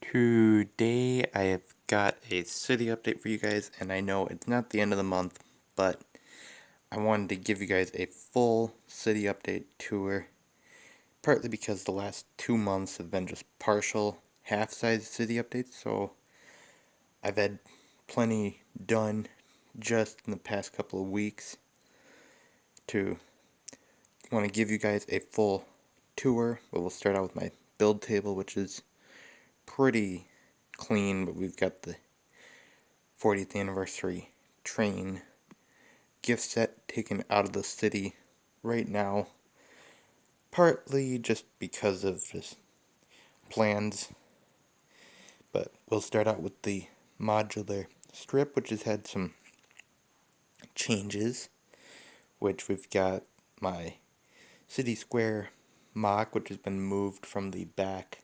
Today I have got a city update for you guys, and I know it's not the end of the month, but I wanted to give you guys a full city update tour, partly because the last 2 months have been just partial, half-sized city updates, so I've had plenty done just in the past couple of weeks to want to give you guys a full tour. But we'll start out with my build table, which is pretty clean, but we've got the 40th anniversary train gift set taken out of the city right now, partly just because of just plans. But we'll start out with the modular strip, which has had some changes, which we've got my city square mock, which has been moved from the back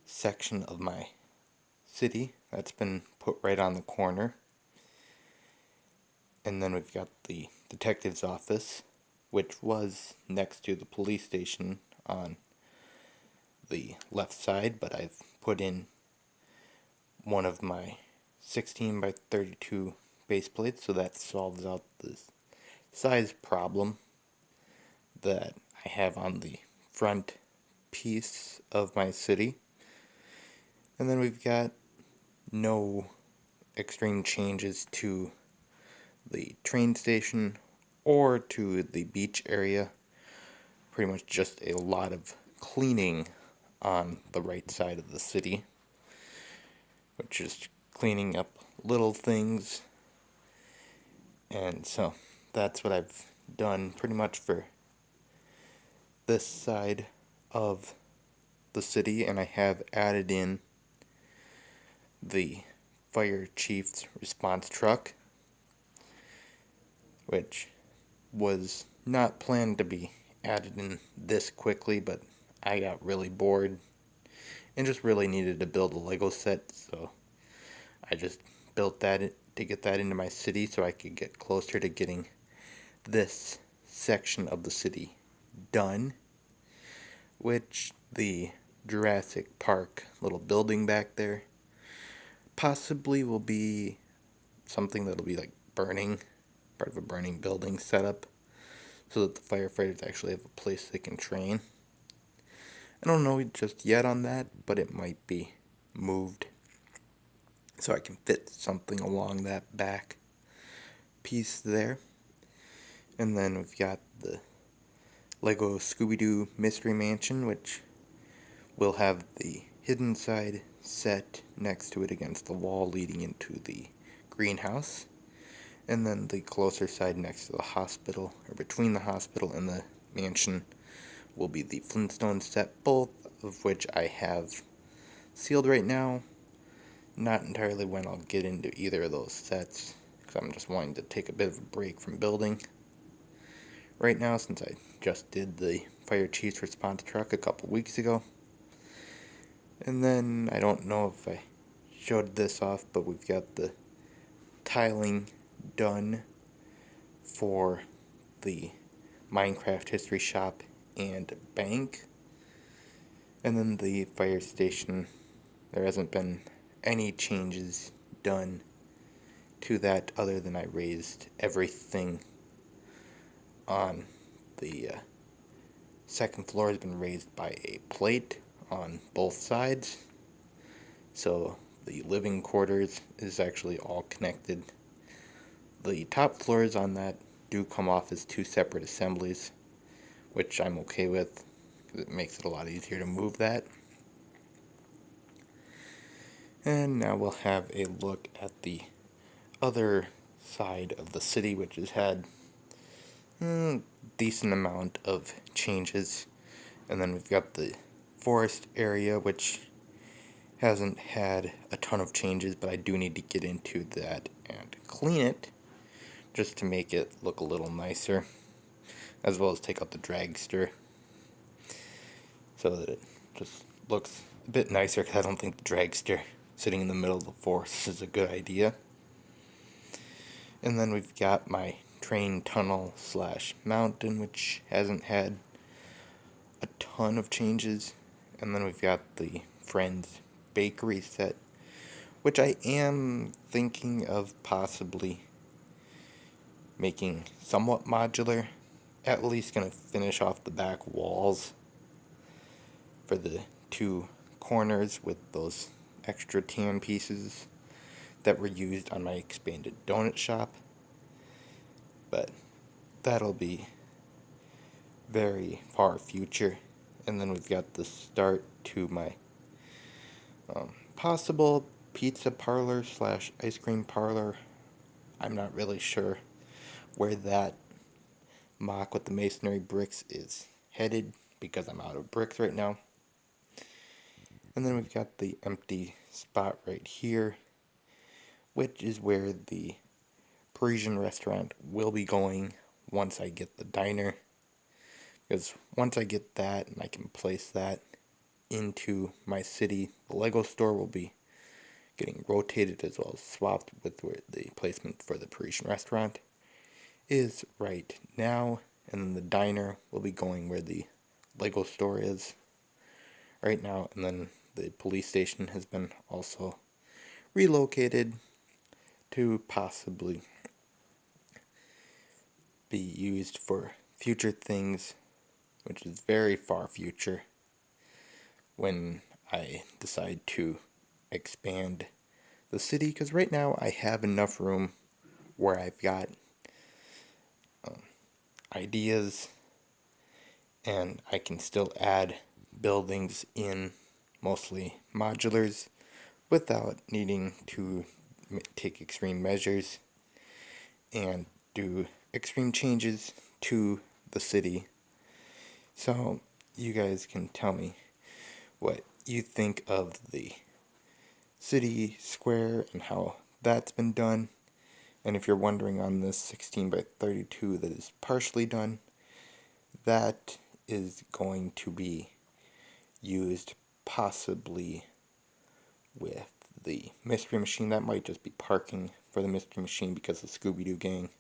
section of my city. That's been put right on the corner. And then we've got the detective's office, which was next to the police station on the left side, but I've put in one of my 16 by 32 base plates, so that solves out the size problem that I have on the front piece of my city. And then we've got no extreme changes to the train station or to the beach area. Pretty much just a lot of cleaning on the right side of the city, which is cleaning up little things. And so that's what I've done pretty much for this side of the city, and I have added in the fire chief's response truck, which was not planned to be added in this quickly, but I got really bored and just really needed to build a Lego set, so I just built that to get that into my city so I could get closer to getting this section of the city done, which the Jurassic Park little building back there possibly will be something that'll be like burning, part of a burning building setup, so that the firefighters actually have a place they can train. I don't know just yet on that, but it might be moved so I can fit something along that back piece there. And then we've got the Lego Scooby-Doo Mystery Mansion, which will have the hidden side set next to it against the wall leading into the greenhouse, and then the closer side next to the hospital, or between the hospital and the mansion, will be the Flintstones set, both of which I have sealed right now. Not entirely when I'll get into either of those sets, because I'm just wanting to take a bit of a break from building right now, since I just did the fire chief's response truck a couple weeks ago. And then, I don't know if I showed this off, but we've got the tiling done for the Minecraft History Shop and Bank. And then the fire station, there hasn't been any changes done to that other than I raised everything on the second floor has been raised by a plate on both sides, so the living quarters is actually all connected. The top floors on that do come off as two separate assemblies, which I'm okay with, because it makes it a lot easier to move that. And now we'll have a look at the other side of the city, which has had a decent amount of changes. And then we've got the forest area, which hasn't had a ton of changes, but I do need to get into that and clean it just to make it look a little nicer, as well as take out the dragster so that it just looks a bit nicer, because I don't think the dragster sitting in the middle of the forest is a good idea. And then we've got my train tunnel slash mountain, which hasn't had a ton of changes. And then we've got the Friends bakery set, which I am thinking of possibly making somewhat modular. At least gonna finish off the back walls for the two corners with those extra tan pieces that were used on my expanded donut shop. But that'll be very far future. And then we've got the start to my possible pizza parlor slash ice cream parlor. I'm not really sure where that mock with the masonry bricks is headed because I'm out of bricks right now. And then we've got the empty spot right here, which is where the Parisian restaurant will be going once I get the diner. Because once I get that and I can place that into my city, the Lego store will be getting rotated as well as swapped with where the placement for the Parisian restaurant is right now. And then the diner will be going where the Lego store is right now. And then the police station has been also relocated to possibly be used for future things, which is very far future, when I decide to expand the city, because right now I have enough room where I've got ideas and I can still add buildings in, mostly modulars, without needing to take extreme measures and do extreme changes to the city. So you guys can tell me what you think of the city square and how that's been done. And if you're wondering on this 16 by 32 that is partially done, that is going to be used possibly with the Mystery Machine. That might just be parking for the Mystery Machine because the Scooby-Doo gang,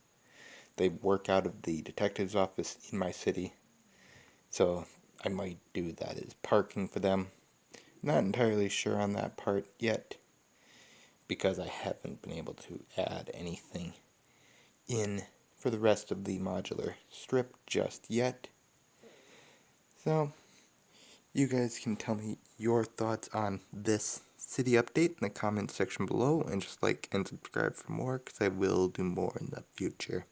they work out of the detective's office in my city. So I might do that as parking for them. Not entirely sure on that part yet, because I haven't been able to add anything in for the rest of the modular strip just yet. So you guys can tell me your thoughts on this city update in the comments section below, and just like and subscribe for more, because I will do more in the future.